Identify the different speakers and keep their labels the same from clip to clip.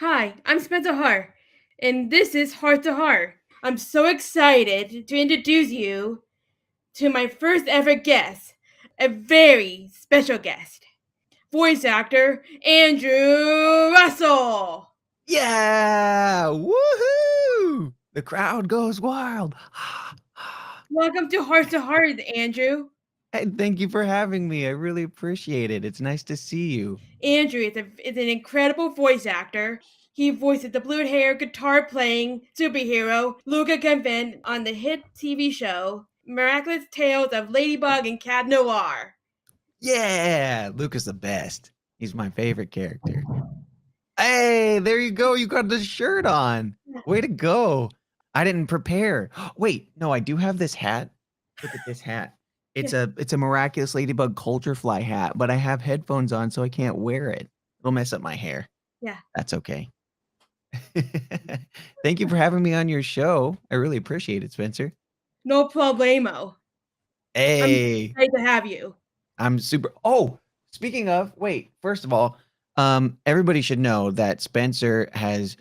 Speaker 1: Hi, I'm Spencer Harte, and this is Heart to Heart. I'm so excited to introduce you to my first ever guest, a very special guest, voice actor Andrew Russell.
Speaker 2: Yeah! Woohoo! The crowd goes wild.
Speaker 1: Welcome to Heart, Andrew.
Speaker 2: Hey, thank you for having me. I really appreciate it. It's nice to see you.
Speaker 1: Andrew is an incredible voice actor. He voices the blue hair, guitar playing superhero Luca Convent on the hit TV show Miraculous Tales of Ladybug and Cat Noir.
Speaker 2: Yeah! Luke is the best. He's my favorite character. Hey, there you go. You got the shirt on. Way to go. I didn't prepare. Wait, no, I do have this hat. Look at this hat. It's a miraculous ladybug culture fly hat, but I have headphones on so I can't wear it. It'll mess up my hair.
Speaker 1: Yeah,
Speaker 2: That's okay. Thank you for having me on your show. I really appreciate it, Spencer.
Speaker 1: no problemo. I'm
Speaker 2: Hey,
Speaker 1: excited to have you.
Speaker 2: I'm super. Oh, speaking of, wait, first of all, everybody should know that Spencer has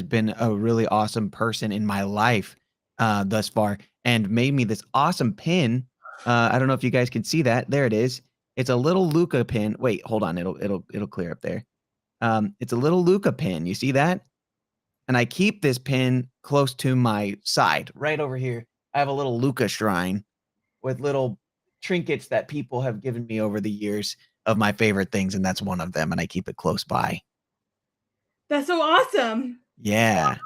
Speaker 2: been a really awesome person in my life thus far and made me this awesome pin. I don't know if you guys can see that. There it is. It's a little Luca pin. Wait, hold on. It'll clear up there. It's a little Luca pin. You see that? And I keep this pin close to my side, right over here. I have a little Luca shrine with little trinkets that people have given me over the years of my favorite things, and that's one of them, and I keep it close by.
Speaker 1: That's so awesome.
Speaker 2: Yeah,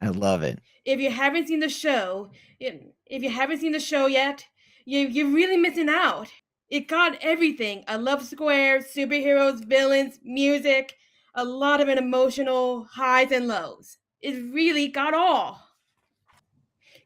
Speaker 2: I love it.
Speaker 1: If you haven't seen the show, if you haven't seen the show yet, you're really missing out. It got everything: a love square, superheroes, villains, music, a lot of emotional highs and lows. It really got all.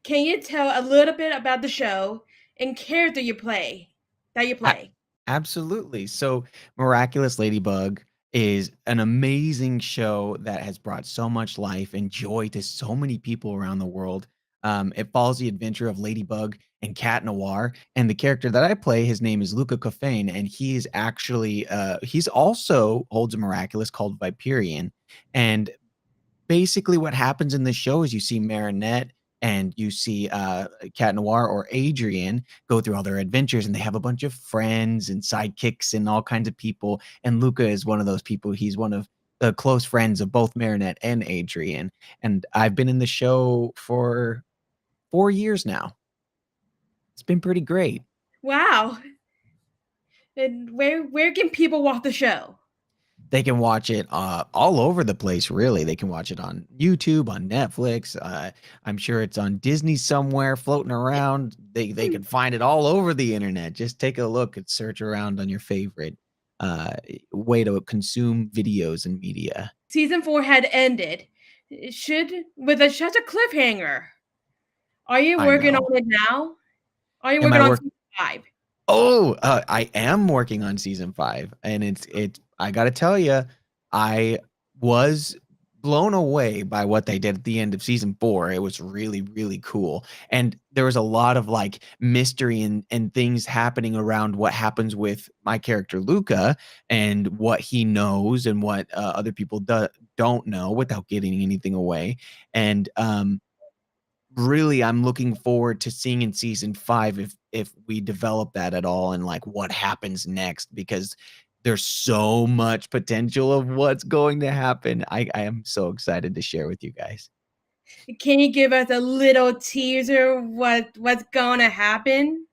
Speaker 1: Can you tell a little bit about the show and character that you
Speaker 2: A
Speaker 1: play?
Speaker 2: absolutely. So, Miraculous Ladybug is an amazing show that has brought so much life and joy to so many people around the world. It follows the adventure of Ladybug and Cat Noir, and the character that I play, his name is Luca Cofain, and he is actually, he's also holds a miraculous called Viperian, and basically what happens in this show is you see Marinette and you see Cat Noir or Adrian go through all their adventures, and they have a bunch of friends and sidekicks and all kinds of people. And Luca is one of those people. He's one of the close friends of both Marinette and Adrian. And I've been in the show for 4 years now. It's been pretty great.
Speaker 1: Wow. And where can people watch the show?
Speaker 2: They can watch it all over the place, really. They can watch it on YouTube, on Netflix. I'm sure it's on Disney somewhere floating around. They can find it all over the internet. Just take a look and search around on your favorite uh, way to consume videos and media.
Speaker 1: Season 4 had ended. It should with a such a cliffhanger. Are you
Speaker 2: I
Speaker 1: working
Speaker 2: know.
Speaker 1: on it now? Are you
Speaker 2: Am
Speaker 1: working
Speaker 2: I
Speaker 1: on
Speaker 2: work?
Speaker 1: season 5?
Speaker 2: Oh, I am working on season 5, and it's. I gotta tell you, I was blown away by what they did at the end of season 4. It was really, really cool, and there was a lot of like mystery and things happening around what happens with my character Luca and what he knows and what other people don't know without getting anything away, and really I'm looking forward to seeing in season 5 if we develop that at all and like what happens next, because there's so much potential of what's going to happen. I am so excited to share with you guys.
Speaker 1: Can you give us a little teaser what's gonna happen?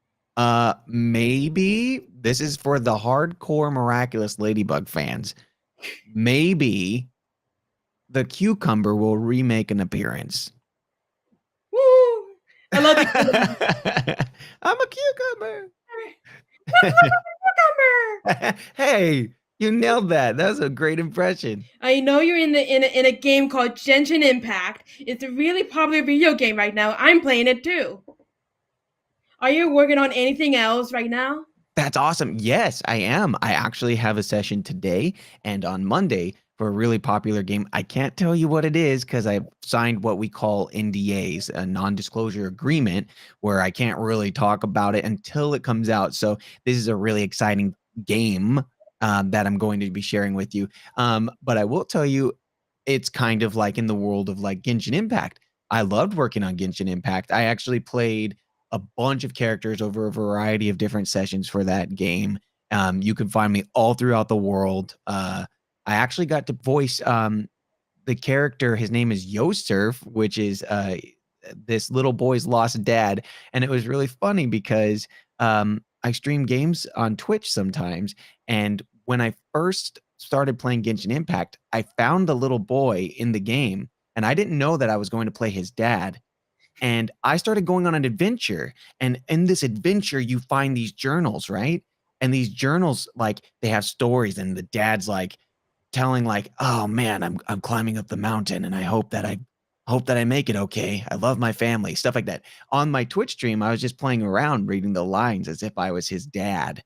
Speaker 2: Maybe this is for the hardcore Miraculous Ladybug fans. Maybe the cucumber will remake an appearance.
Speaker 1: Woo! I love the cucumber.
Speaker 2: I'm a cucumber.
Speaker 1: Cucumber.
Speaker 2: Hey, you nailed that. That was a great impression.
Speaker 1: I know you're in a game called Genshin Impact. It's a really popular video game right now. I'm playing it too. Are you working on anything else right now?
Speaker 2: That's awesome. Yes, I am. I actually have a session today and on Monday for a really popular game. I can't tell you what it is because I signed what we call NDAs, a non-disclosure agreement, where I can't really talk about it until it comes out. So this is a really exciting game that I'm going to be sharing with you. But I will tell you, it's kind of like in the world of like Genshin Impact. I loved working on Genshin Impact. I actually played a bunch of characters over a variety of different sessions for that game. You can find me all throughout the world. I actually got to voice the character. His name is Yosurf, which is this little boy's lost dad, and it was really funny because I stream games on Twitch sometimes, and when I first started playing Genshin Impact, I found the little boy in the game, and I didn't know that I was going to play his dad. And I started going on an adventure, and in this adventure, you find these journals, right? And these journals, like, they have stories, and the dad's like telling, like, "Oh man, I'm climbing up the mountain, and I hope that I make it okay. I love my family," stuff like that. On my Twitch stream, I was just playing around, reading the lines as if I was his dad,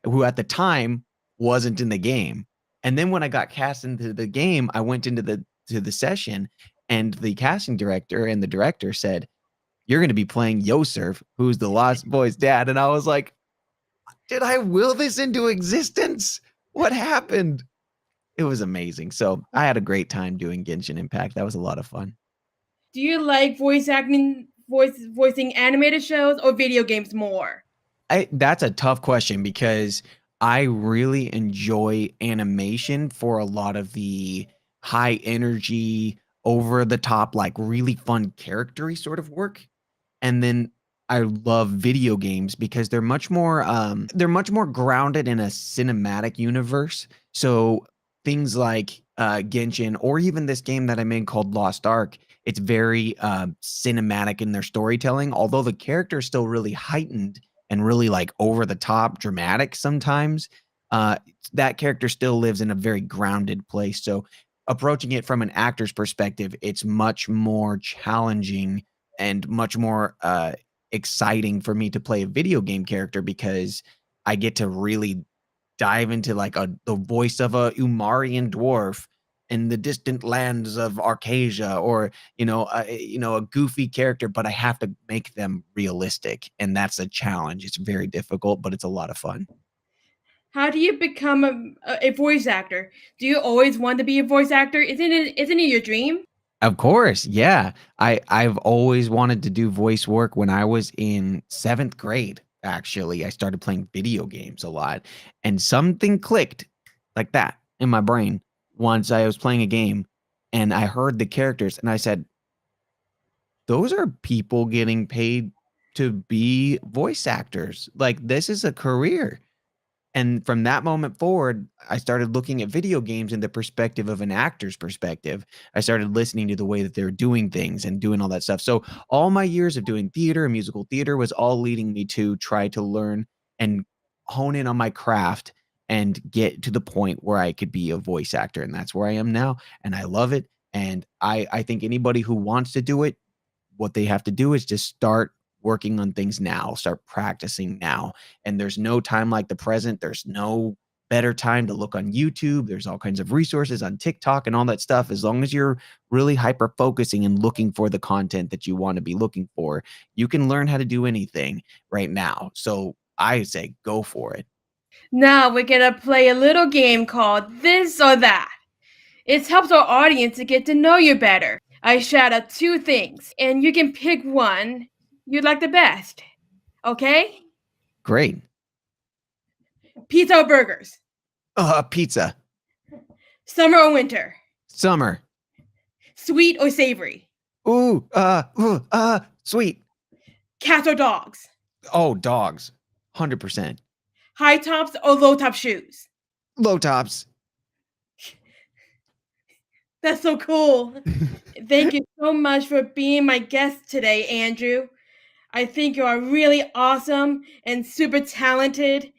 Speaker 2: who at the time wasn't in the game. And then when I got cast into the game, I went into the session, and the casting director and the director said, "You're gonna be playing Yosurf, who's the Lost Boy's dad." And I was like, "Did I will this into existence? What happened?" It was amazing. So I had a great time doing Genshin Impact. That was a lot of fun.
Speaker 1: Do you like voicing animated shows or video games more?
Speaker 2: That's a tough question because I really enjoy animation for a lot of the high energy, over the top, like really fun charactery sort of work. And then I love video games because they're much more grounded in a cinematic universe. So things like Genshin, or even this game that I made called Lost Ark, it's very cinematic in their storytelling, although the character is still really heightened and really like over the top dramatic sometimes. uh that character still lives in a very grounded place. So approaching it from an actor's perspective, it's much more challenging and much more exciting for me to play a video game character, because I get to really dive into like the voice of a Umarian dwarf in the distant lands of Arcasia, or a goofy character, but I have to make them realistic, and that's a challenge. It's very difficult, but it's a lot of fun.
Speaker 1: How do you become a voice actor? Do you always want to be a voice actor? Isn't it your dream?
Speaker 2: Of course, yeah. I've always wanted to do voice work. When I was in 7th grade, actually, I started playing video games a lot, and something clicked like that in my brain once I was playing a game, and I heard the characters, and I said, "Those are people getting paid to be voice actors. Like, this is a career." And from that moment forward, I started looking at video games in the perspective of an actor's perspective. I started listening to the way that they're doing things and doing all that stuff. So all my years of doing theater and musical theater was all leading me to try to learn and hone in on my craft and get to the point where I could be a voice actor. And that's where I am now. And I love it. And I think anybody who wants to do it, what they have to do is just start working on things now, start practicing now. And there's no time like the present. There's no better time to look on YouTube. There's all kinds of resources on TikTok and all that stuff. As long as you're really hyper focusing and looking for the content that you want to be looking for, you can learn how to do anything right now. So I say go for it.
Speaker 1: Now we're gonna play a little game called This or That. It helps our audience to get to know you better. I shout out two things, and you can pick one you'd like the best. Okay?
Speaker 2: Great.
Speaker 1: Pizza or burgers?
Speaker 2: Pizza.
Speaker 1: Summer or winter?
Speaker 2: Summer.
Speaker 1: Sweet or savory?
Speaker 2: Sweet.
Speaker 1: Cats or dogs?
Speaker 2: Oh, dogs. 100%.
Speaker 1: High tops or low top shoes?
Speaker 2: Low tops.
Speaker 1: That's so cool. Thank you so much for being my guest today, Andrew. I think you are really awesome and super talented,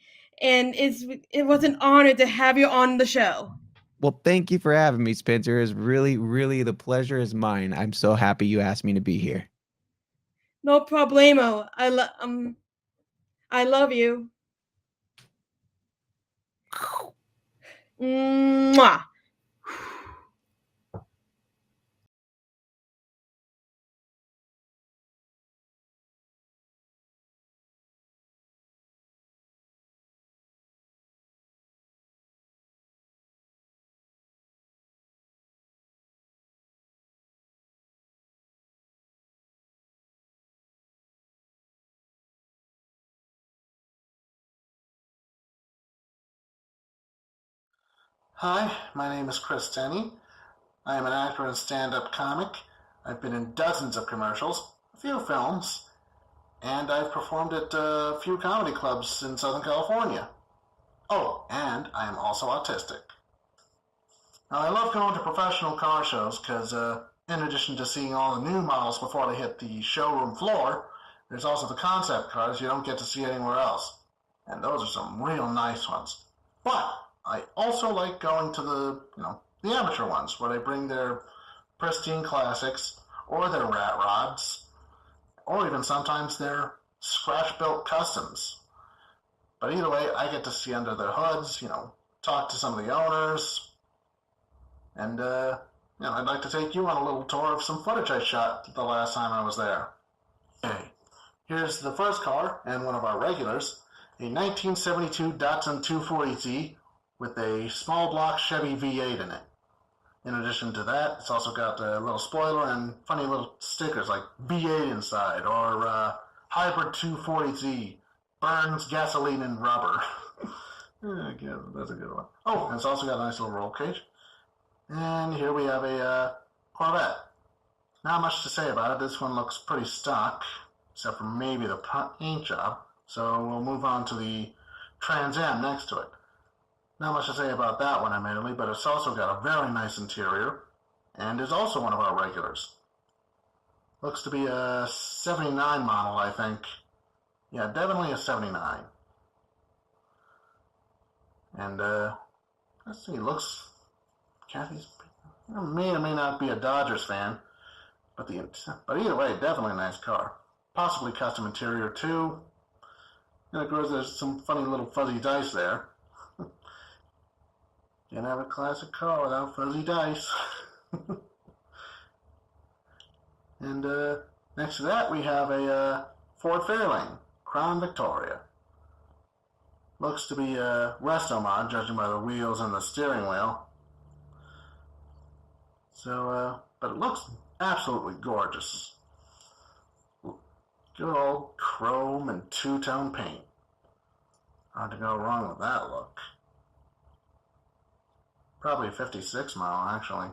Speaker 1: and it was an honor to have you on the show.
Speaker 2: Well, thank you for having me, Spencer. It's really, really, the pleasure is mine. I'm so happy you asked me to be here.
Speaker 1: No problemo. I love you. Mwah.
Speaker 3: Hi, my name is Chris Tenney. I am an actor and stand-up comic. I've been in dozens of commercials, a few films, and I've performed at a few comedy clubs in Southern California. Oh, and I am also autistic. Now, I love going to professional car shows because, in addition to seeing all the new models before they hit the showroom floor, there's also the concept cars you don't get to see anywhere else. And those are some real nice ones. But I also like going to the amateur ones where they bring their pristine classics or their rat rods or even sometimes their scratch-built customs. But either way, I get to see under their hoods, talk to some of the owners, and I'd like to take you on a little tour of some footage I shot the last time I was there. Okay, here's the first car and one of our regulars, a 1972 Datsun 240Z with a small block Chevy V8 in it. In addition to that, it's also got a little spoiler and funny little stickers like V8 inside or Hybrid 240Z, burns gasoline and rubber. Yeah, that's a good one. Oh, and it's also got a nice little roll cage. And here we have a Corvette. Not much to say about it. This one looks pretty stock, except for maybe the paint job. So we'll move on to the Trans Am next to it. Not much to say about that one, admittedly, but it's also got a very nice interior, and is also one of our regulars. Looks to be a 79 model, I think. Yeah, definitely a 79. And, let's see, Kathy's may or may not be a Dodgers fan, but either way, definitely a nice car. Possibly custom interior, too. And of course, there's some funny little fuzzy dice there. Can't have a classic car without fuzzy dice. And next to that, we have a Ford Fairlane, Crown Victoria. Looks to be a resto mod, judging by the wheels and the steering wheel. So, but it looks absolutely gorgeous. Good old chrome and two-tone paint. Hard to go wrong with that look. Probably a 56 model, actually.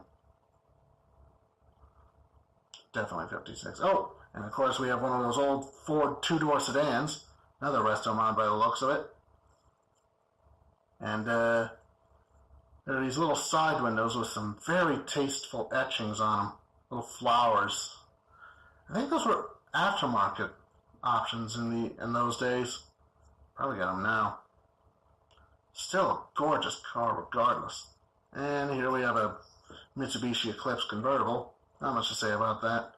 Speaker 3: Definitely 56. Oh, and of course we have one of those old Ford two-door sedans. Another resto mod by the looks of it. And there are these little side windows with some very tasteful etchings on them. Little flowers. I think those were aftermarket options in those days. Probably got them now. Still a gorgeous car regardless. And here we have a Mitsubishi Eclipse convertible. Not much to say about that.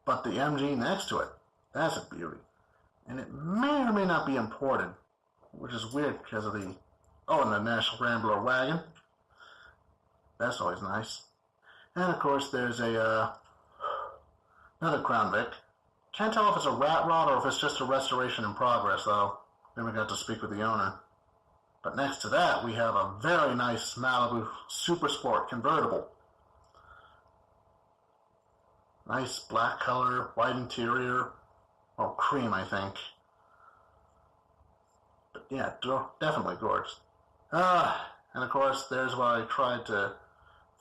Speaker 3: But the MG next to it, that's a beauty. And it may or may not be imported, which is weird because of and the National Rambler wagon. That's always nice. And of course there's another Crown Vic. Can't tell if it's a rat rod or if it's just a restoration in progress, though. Never got to speak with the owner. But next to that, we have a very nice Malibu Super Sport convertible. Nice black color, white interior, or cream, I think. But yeah, definitely gorgeous. And of course, there's where I tried to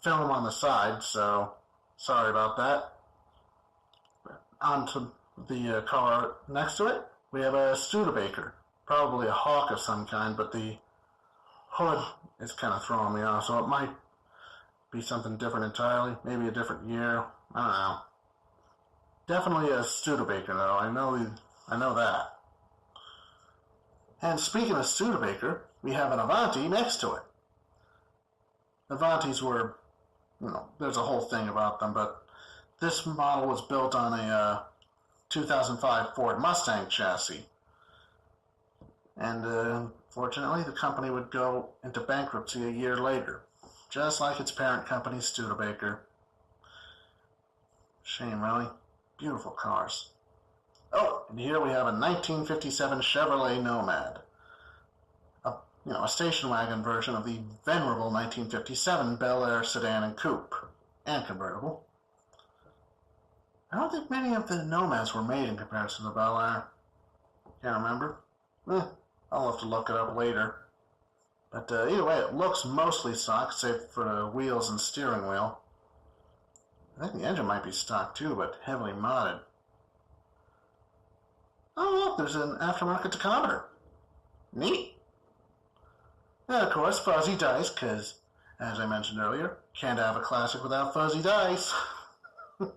Speaker 3: film on the side, so sorry about that. On to the car next to it, we have a Studebaker. Probably a Hawk of some kind, but the hood is kind of throwing me off, so it might be something different entirely. Maybe a different year. I don't know. Definitely a Studebaker, though. I know that. And speaking of Studebaker, we have an Avanti next to it. Avantis were, there's a whole thing about them, but this model was built on a 2005 Ford Mustang chassis. And unfortunately, the company would go into bankruptcy a year later, just like its parent company, Studebaker. Shame, really. Beautiful cars. Oh, and here we have a 1957 Chevrolet Nomad. A station wagon version of the venerable 1957 Bel Air sedan and coupe, and convertible. I don't think many of the Nomads were made in comparison to Bel Air. Can't remember. I'll have to look it up later. But either way, it looks mostly stock, save for the wheels and steering wheel. I think the engine might be stock too, but heavily modded. Oh, look, there's an aftermarket tachometer. Neat. And of course, fuzzy dice, because, as I mentioned earlier, can't have a classic without fuzzy dice. Oh,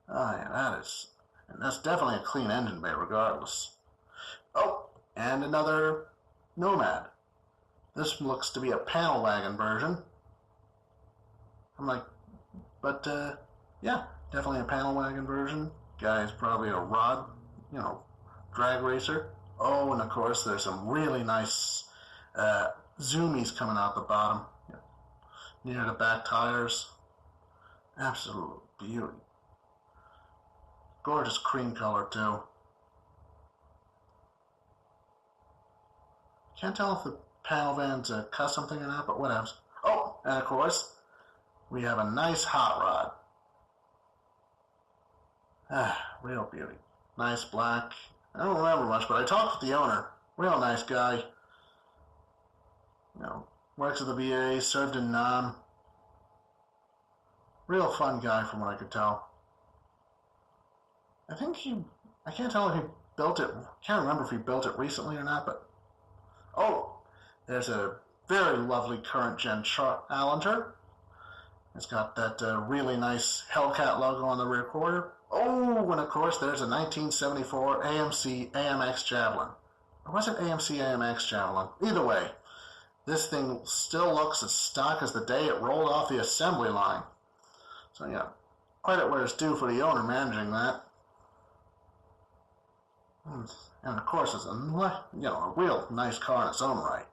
Speaker 3: yeah, that's definitely a clean engine bay regardless. Oh, and another Nomad. This looks to be a panel wagon version. I'm like, but, yeah, definitely a panel wagon version. Guy's probably a rod, drag racer. Oh, and of course, there's some really nice zoomies coming out the bottom, near the back tires. Absolute beauty. Gorgeous cream color, too. Can't tell if the panel van's a custom thing or not, but whatevs. Oh, and of course, we have a nice hot rod. Real beauty. Nice black. I don't remember much, but I talked with the owner. Real nice guy. Works at the VA, served in Nam. Real fun guy from what I could tell. I can't tell if he built it, can't remember if he built it recently or not, but, oh, there's a very lovely current gen Allenter. It's got that really nice Hellcat logo on the rear quarter. Oh, and of course there's a 1974 AMC AMX Javelin. Or was it AMC AMX Javelin? Either way, this thing still looks as stock as the day it rolled off the assembly line. So yeah, credit where it's due for the owner managing that. And of course it's a real nice car in its own right.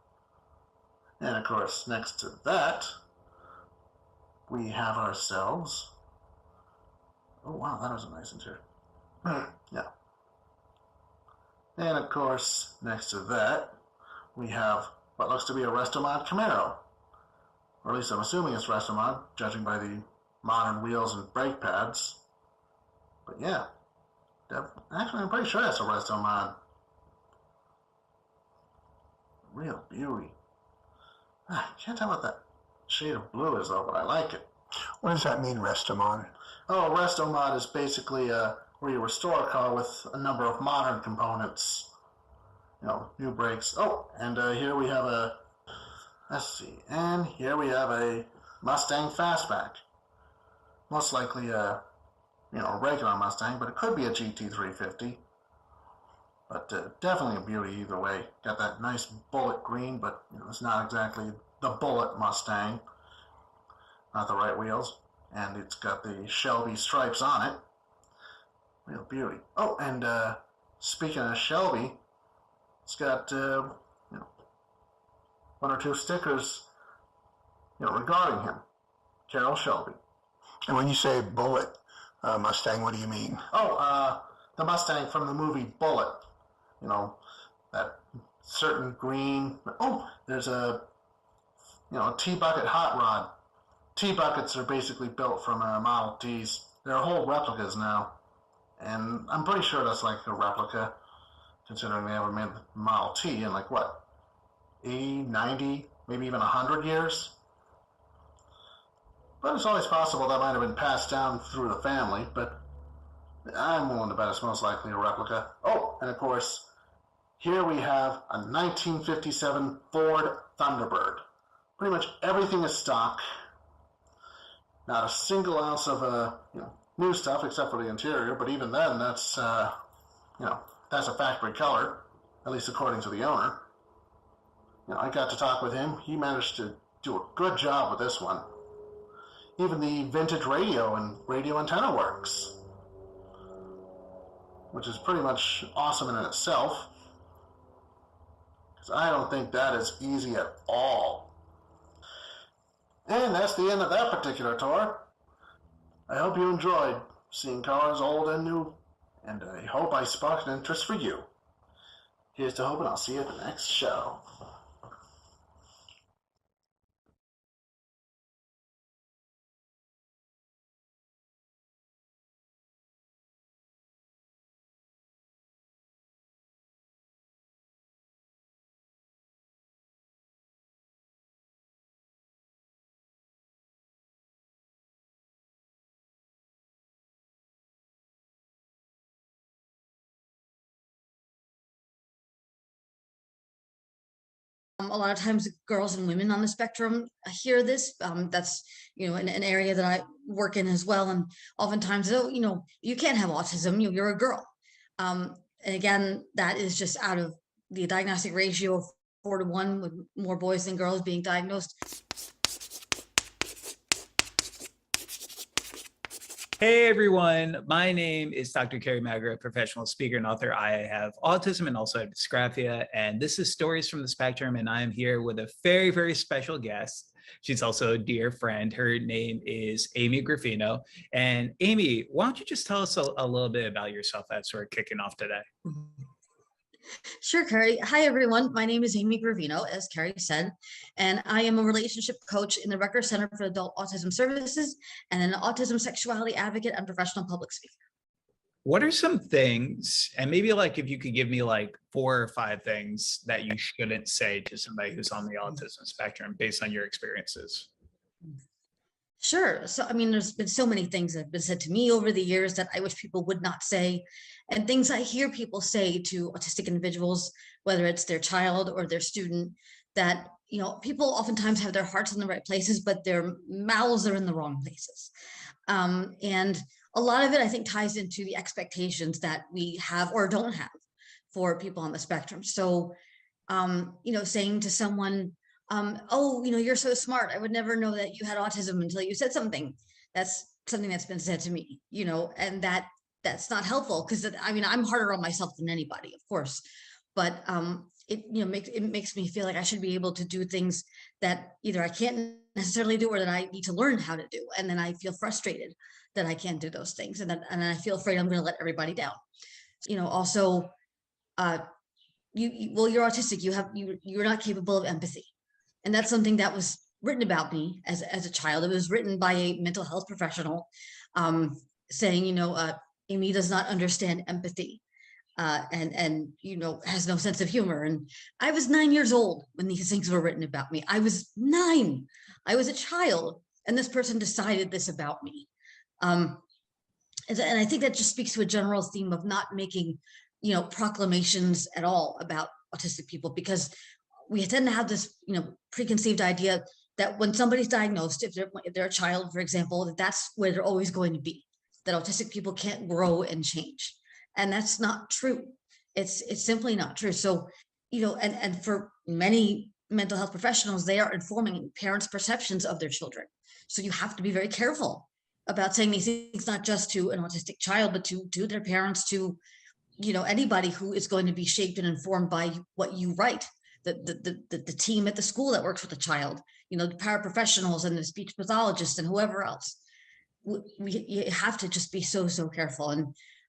Speaker 3: And of course next to that, we have ourselves. Oh wow, that was a nice interior. Yeah. And of course, next to that, we have what looks to be a Restomod Camaro. Or at least I'm assuming it's Restomod, judging by the modern wheels and brake pads. But yeah, actually I'm pretty sure that's a Restomod. Real beauty. I can't tell what that shade of blue is though, but I like it.
Speaker 4: What does that mean, Restomod?
Speaker 3: Oh, Restomod is basically where you restore a car with a number of modern components. New brakes. Oh, and here we have here we have a Mustang Fastback. Most likely a regular Mustang, but it could be a GT350. But definitely a beauty either way. Got that nice bullet green, but it's not exactly the bullet Mustang. Not the right wheels. And it's got the Shelby stripes on it. Real beauty. Oh, and speaking of Shelby, it's got one or two stickers regarding him. Carroll Shelby.
Speaker 4: And when you say bullet Mustang, what do you mean?
Speaker 3: Oh, the Mustang from the movie Bullet. That certain green. Oh, there's a T-bucket hot rod. T-buckets are basically built from Model Ts. They're whole replicas now. And I'm pretty sure that's like a replica, considering they ever made the Model T in 80, 90, maybe even 100 years? But it's always possible that might have been passed down through the family, but I'm willing to bet it's most likely a replica. Oh, and of course, here we have a 1957 Ford Thunderbird. Pretty much everything is stock. Not a single ounce of new stuff except for the interior, but even then, that's that's a factory color, at least according to the owner. I got to talk with him. He managed to do a good job with this one. Even the vintage radio and radio antenna works, which is pretty much awesome in itself, because I don't think that is easy at all. And that's the end of that particular tour. I hope you enjoyed seeing cars old and new, and I hope I sparked an interest for you. Here's to hope, and I'll see you at the next show.
Speaker 5: A lot of times girls and women on the spectrum hear this. That's, an area that I work in as well. And oftentimes, oh, you can't have autism, you're a girl. And again, that is just out of the diagnostic ratio of 4-to-1, with more boys than girls being diagnosed.
Speaker 6: Hey everyone, my name is Dr. Kerry Magro, professional speaker and author. I have autism and also have dysgraphia, and this is Stories from the Spectrum, and I am here with a very, very special guest. She's also a dear friend. Her name is Amy Gravino. And Amy, why don't you just tell us a little bit about yourself as we're kicking off today?
Speaker 5: Sure, Kerry. Hi, everyone. My name is Amy Gravino, as Kerry said, and I am a relationship coach in the Rutgers Center for Adult Autism Services and an autism sexuality advocate and professional public speaker.
Speaker 6: What are some things, and maybe like if you could give me like 4 or 5 things that you shouldn't say to somebody who's on the autism spectrum based on your experiences?
Speaker 5: Sure. So, there's been so many things that have been said to me over the years that I wish people would not say, and things I hear people say to autistic individuals, whether it's their child or their student, that, people oftentimes have their hearts in the right places, but their mouths are in the wrong places. And a lot of it, I think, ties into the expectations that we have or don't have for people on the spectrum. So, saying to someone, oh, you're so smart, I would never know that you had autism until you said something. That's something that's been said to me, and that's not helpful, because I'm harder on myself than anybody, of course, but it makes me feel like I should be able to do things that either I can't necessarily do or that I need to learn how to do, and then I feel frustrated that I can't do those things, and then I feel afraid I'm going to let everybody down. Also, you're autistic, you're not capable of empathy. And that's something that was written about me as a child. It was written by a mental health professional, saying, Amy does not understand empathy, and has no sense of humor. And I was 9 years old when these things were written about me. I was 9. I was a child, and this person decided this about me. And I think that just speaks to a general theme of not making, proclamations at all about autistic people, because we tend to have this, preconceived idea that when somebody's diagnosed, if they're a child, for example, that's where they're always going to be, that autistic people can't grow and change. And that's not true. It's simply not true. So, and for many mental health professionals, they are informing parents' perceptions of their children. So you have to be very careful about saying these things, not just to an autistic child, but to their parents, to, anybody who is going to be shaped and informed by what you write. The team at the school that works with the child, the paraprofessionals and the speech pathologists and whoever else. You have to just be so careful.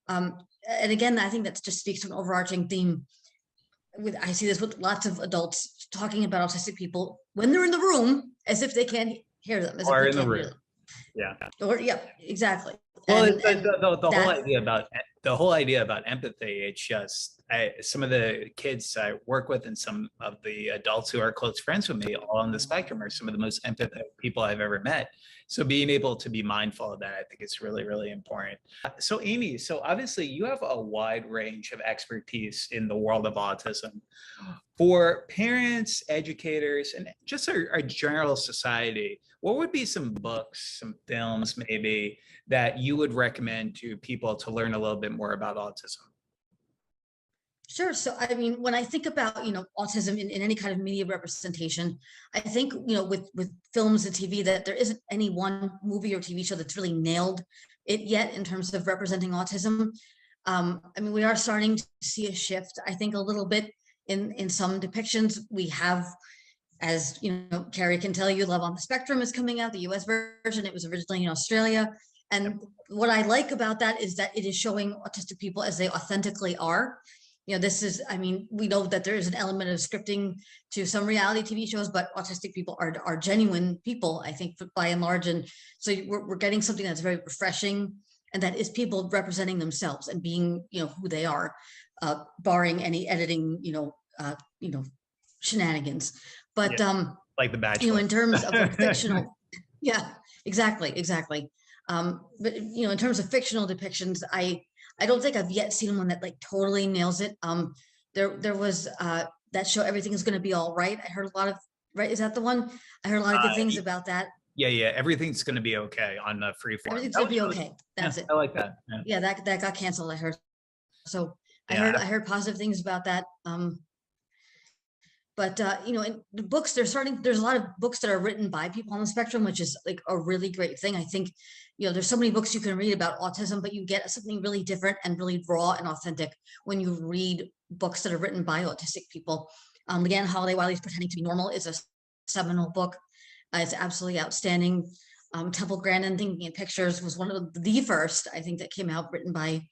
Speaker 5: And again, I think that just speaks to an overarching theme. I see this with lots of adults talking about autistic people when they're in the room, as if they can't hear them. As
Speaker 6: Or
Speaker 5: if
Speaker 6: in the room. Yeah.
Speaker 5: Or exactly.
Speaker 6: Well, the whole idea about empathy, it's just some of the kids I work with and some of the adults who are close friends with me all on the spectrum are some of the most empathetic people I've ever met. So being able to be mindful of that, I think is really, really important. So Amy, so obviously you have a wide range of expertise in the world of autism. For parents, educators, and just our general society, what would be some books, some films maybe, that you would recommend to people to learn a little bit more about autism?
Speaker 5: Sure. So, when I think about, autism in any kind of media representation, I think, with films and TV, that there isn't any one movie or TV show that's really nailed it yet in terms of representing autism. We are starting to see a shift, I think, a little bit in some depictions. We have, as Kerry can tell you, Love on the Spectrum is coming out, the US version. It was originally in Australia. And what I like about that is that it is showing autistic people as they authentically are. This is, we know that there is an element of scripting to some reality TV shows, but autistic people are genuine people, I think, by and large. And so we're getting something that's very refreshing, and that is people representing themselves and being, who they are, barring any editing, shenanigans. But
Speaker 6: like The Bachelor.
Speaker 5: in terms of fictional, yeah, exactly. But in terms of fictional depictions, I don't think I've yet seen one that like totally nails it. There was that show, Everything Is Going to Be All Right. I heard a lot of, right? Is that the one? I heard a lot of good things about that.
Speaker 6: Yeah, Everything's Going to Be Okay on Freeform.
Speaker 5: Everything's Going to Be Okay. That's it.
Speaker 6: I like that.
Speaker 5: Yeah, that got canceled, I heard. So I
Speaker 6: Yeah.
Speaker 5: heard positive things about that. But you know, in the books, there's a lot of books that are written by people on the spectrum, which is like a really great thing. I think, you know, there's so many books you can read about autism, but you get something really different and really raw and authentic when you read books that are written by autistic people. Leanne Holiday Wiley's Pretending to Be Normal is a seminal book. It's absolutely outstanding. Temple Grandin, Thinking in Pictures, was one of the first, I think, that came out written by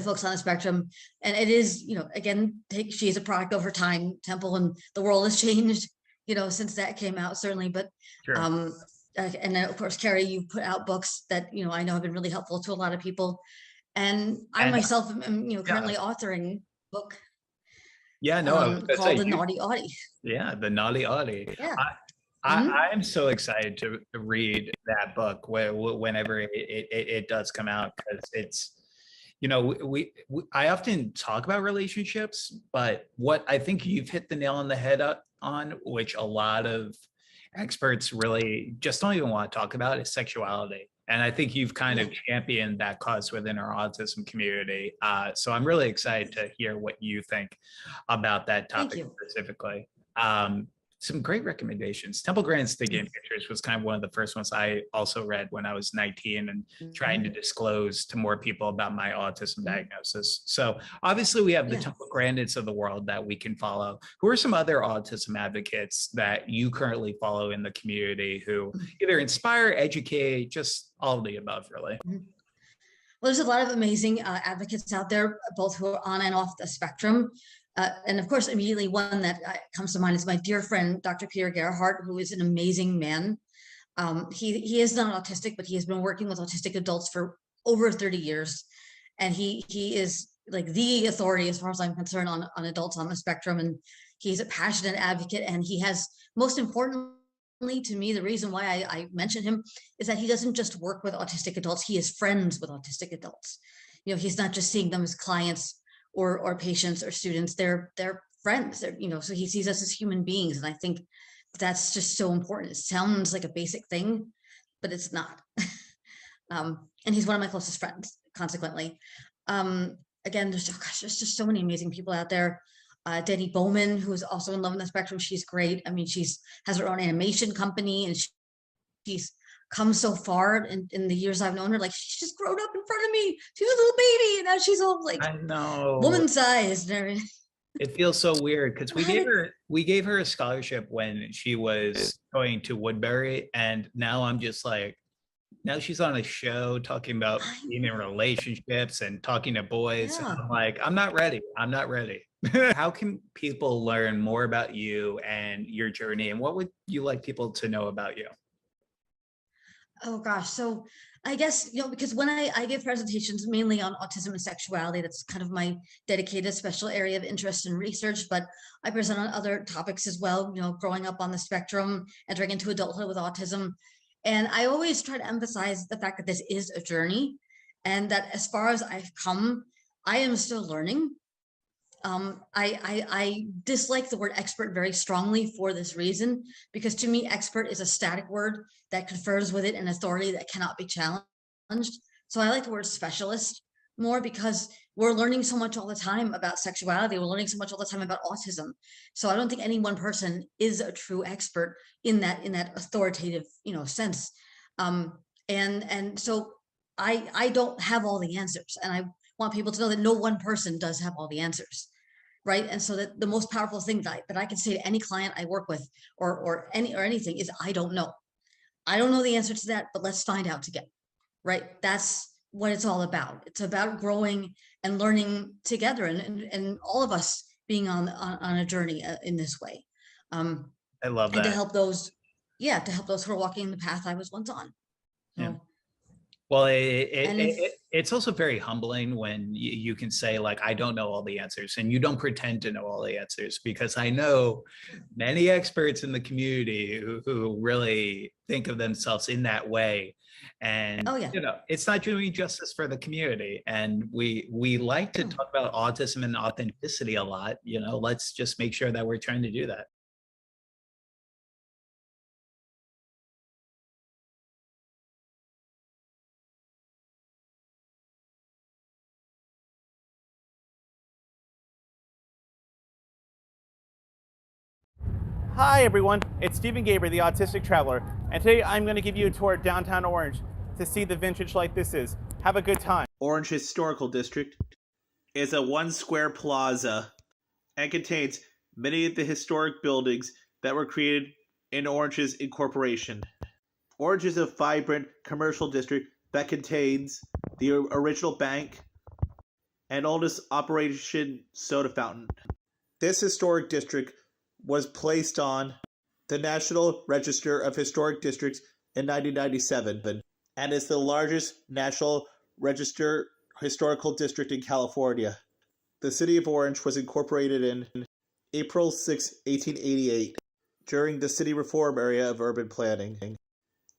Speaker 5: folks on the spectrum. And it is, you know, again, she is a product of her time, Temple, and the world has changed, you know, since that came out, certainly. But
Speaker 6: Sure.
Speaker 5: and then of course, Kerry, you've put out books that, you know, I know have been really helpful to a lot of people. And I myself am, you know, currently authoring a book.
Speaker 6: Yeah, no, I was gonna
Speaker 5: called
Speaker 6: say,
Speaker 5: The Naughty Audie.
Speaker 6: Yeah, The Naughty Audie.
Speaker 5: Yeah.
Speaker 6: I'm so excited to read that book whenever it does come out, because it's, you know, I often talk about relationships, but what I think you've hit the nail on the head on, which a lot of experts really just don't even want to talk about, is sexuality. And I think you've kind of championed that cause within our autism community. So I'm really excited to hear what you think about that topic specifically. Some great recommendations. Temple Grandin's Thinking in Pictures was kind of one of the first ones I also read when I was 19 and trying to disclose to more people about my autism diagnosis. So obviously we have the Temple Grandins of the world that we can follow. Who are some other autism advocates that you currently follow in the community who either inspire, educate, just all of the above, really?
Speaker 5: Well, there's a lot of amazing advocates out there, both who are on and off the spectrum. And of course, immediately one that comes to mind is my dear friend, Dr. Peter Gerhardt, who is an amazing man. He is not autistic, but he has been working with autistic adults for over 30 years. And he is like the authority, as far as I'm concerned, on adults on the spectrum. And he's a passionate advocate. And he has, most importantly to me, the reason why I mention him is that he doesn't just work with autistic adults. He is friends with autistic adults. You know, he's not just seeing them as clients or patients or students. They're friends. They're, you know, so he sees us as human beings. And I think that's just so important. It sounds like a basic thing, but it's not. And he's one of my closest friends, consequently. Again, there's just so many amazing people out there. Denny Bowman, who is also in Love on the Spectrum. She's great. I mean, has her own animation company, and she's come so far in the years I've known her. Like, she's just grown up in front of me. She was a little baby, and now she's all like,
Speaker 6: I know,
Speaker 5: woman sized and everything.
Speaker 6: It feels so weird because we gave her a scholarship when she was going to Woodbury, and now I'm just like, now she's on a show talking about being in relationships and talking to boys. And I'm like, I'm not ready. How can people learn more about you and your journey, and what would you like people to know about you?
Speaker 5: Oh gosh, so I guess, you know, because when I give presentations mainly on autism and sexuality, that's kind of my dedicated special area of interest and research, but I present on other topics as well, you know, growing up on the spectrum, entering into adulthood with autism. And I always try to emphasize the fact that this is a journey, and that as far as I've come, I am still learning. I dislike the word expert very strongly for this reason, because to me, expert is a static word that confers with it an authority that cannot be challenged. So I like the word specialist more, because we're learning so much all the time about sexuality. We're learning so much all the time about autism. So I don't think any one person is a true expert in that authoritative, you know, sense. And so I don't have all the answers, and I want people to know that no one person does have all the answers. Right. And so that the most powerful thing that I can say to any client I work with or anything is, I don't know. I don't know the answer to that, but let's find out together. Right. That's what it's all about. It's about growing and learning together, and all of us being on a journey in this way.
Speaker 6: I love that.
Speaker 5: And to help those who are walking the path I was once on. So.
Speaker 6: Well,
Speaker 5: And
Speaker 6: it's also very humbling when you can say, like, I don't know all the answers, and you don't pretend to know all the answers, because I know many experts in the community who really think of themselves in that way. And,
Speaker 5: oh yeah,
Speaker 6: it's not doing justice for the community. And we like to
Speaker 5: No.
Speaker 6: talk about autism and authenticity a lot. Let's just make sure that we're trying to do that.
Speaker 7: Hi everyone, it's Stephen Gaiber, the Autistic Traveler, and today I'm going to give you a tour of downtown Orange to see the vintage like this is. Have a good time.
Speaker 8: Orange Historical District is a one-square plaza and contains many of the historic buildings that were created in Orange's incorporation. Orange is a vibrant commercial district that contains the original bank and oldest operation soda fountain. This historic district was placed on the National Register of Historic Districts in 1997 and is the largest National Register historical district in California. The city of Orange was incorporated in April 6, 1888, during the city reform area of urban planning.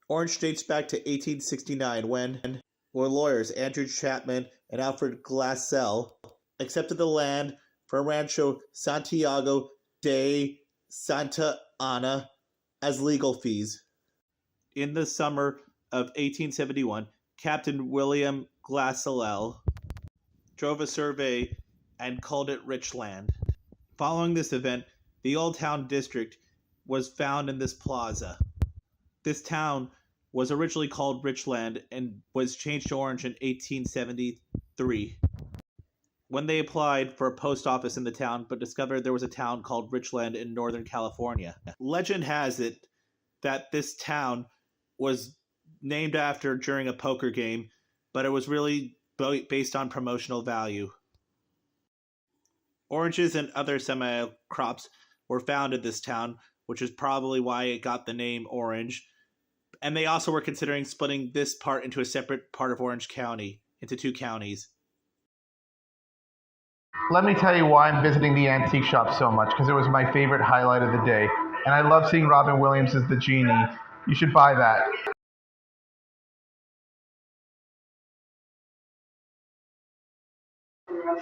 Speaker 8: Orange dates back to 1869 when lawyers Andrew Chapman and Alfred Glassell accepted the land from Rancho Santiago de Santa Ana as legal fees. In the summer of 1871, Captain William Glassell drove a survey and called it Richland. Following this event, the Old Town District was found in this plaza. This town was originally called Richland and was changed to Orange in 1873. When they applied for a post office in the town, but discovered there was a town called Richland in Northern California. Legend has it that this town was named after during a poker game, but it was really based on promotional value. Oranges and other semi-crops were found in this town, which is probably why it got the name Orange. And they also were considering splitting this part into a separate part of Orange County, into 2 counties.
Speaker 9: Let me tell you why I'm visiting the antique shop so much, because it was my favorite highlight of the day. And I love seeing Robin Williams as the genie. You should buy that.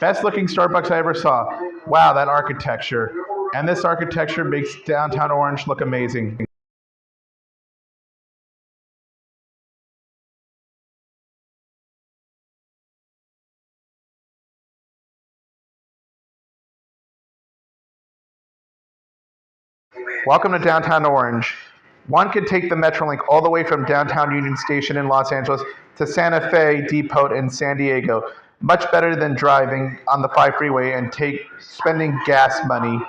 Speaker 9: Best looking Starbucks I ever saw. Wow, that architecture. And this architecture makes downtown Orange look amazing. Welcome to downtown Orange. One could take the Metrolink all the way from downtown Union Station in Los Angeles to Santa Fe Depot in San Diego. Much better than driving on the 5 freeway and spending gas money.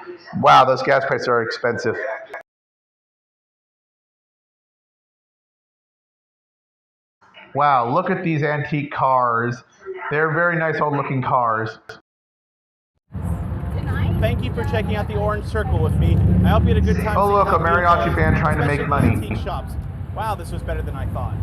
Speaker 9: Wow, those gas prices are expensive. Wow, look at these antique cars. They're very nice old looking cars.
Speaker 7: Thank you for checking out the Orange Circle with me. I hope you had a good time.
Speaker 9: Oh look, a
Speaker 7: seeing how
Speaker 9: mariachi
Speaker 7: beautiful
Speaker 9: band trying to make
Speaker 7: especially
Speaker 9: money.
Speaker 7: antique shops. Wow, this was better than I thought.